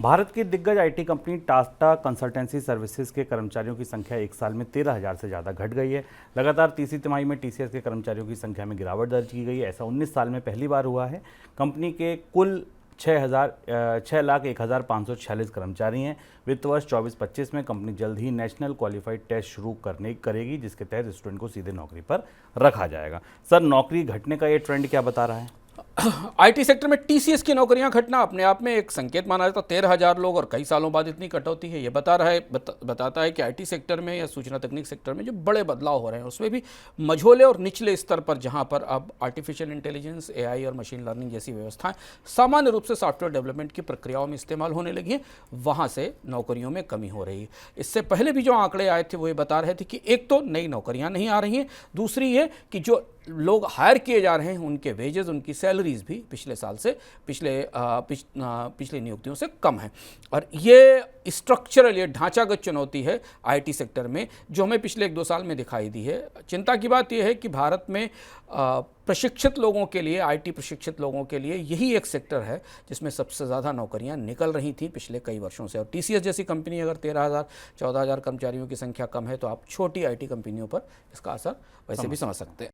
भारत की दिग्गज IT company Tata consultancy services के कर्मचारियों की संख्या एक साल में 13,000 से ज़्यादा घट गई है। लगातार तीसरी तिमाही में टीसीएस के कर्मचारियों की संख्या में गिरावट दर्ज की गई है। ऐसा 19 साल में पहली बार हुआ है। कंपनी के कुल 6,01,546 कर्मचारी हैं। वित्त वर्ष 24-25 में कंपनी जल्द ही नेशनल क्वालिफाइड टेस्ट शुरू करेगी, जिसके तहत स्टूडेंट को सीधे नौकरी पर रखा जाएगा। सर, नौकरी घटने का ये ट्रेंड क्या बता रहा है? आईटी सेक्टर में टीसीएस की नौकरियां घटना अपने आप में एक संकेत माना जाता है। 13,000 लोग और कई सालों बाद इतनी कटौती है, ये बताता है कि आईटी सेक्टर में या सूचना तकनीक सेक्टर में जो बड़े बदलाव हो रहे हैं उसमें भी मझोले और निचले स्तर पर, जहां पर अब आर्टिफिशियल इंटेलिजेंस, एआई और मशीन लर्निंग जैसी व्यवस्थाएं सामान्य रूप से सॉफ्टवेयर डेवलपमेंट की प्रक्रियाओं में इस्तेमाल होने लगी हैं, वहां से नौकरियों में कमी हो रही है। इससे पहले भी जो आंकड़े आए थे वो ये बता रहे थे कि एक तो नई नौकरियां नहीं आ रही हैं, दूसरी ये कि जो लोग हायर किए जा रहे हैं उनके वेजेस, उनकी सैलरीज भी पिछले साल से पिछली नियुक्तियों से कम है। और ये स्ट्रक्चरल, ये ढांचागत चुनौती है आईटी सेक्टर में, जो हमें पिछले 1-2 साल में दिखाई दी है। चिंता की बात यह है कि भारत में प्रशिक्षित लोगों के लिए, आईटी प्रशिक्षित लोगों के लिए यही एक सेक्टर है जिसमें सबसे ज़्यादा नौकरियां निकल रही थी पिछले कई वर्षों से। और टीसीएस जैसी कंपनी अगर 13,000 14,000 कर्मचारियों की संख्या कम है तो आप छोटी आईटी कंपनियों पर इसका असर वैसे भी समझ सकते हैं।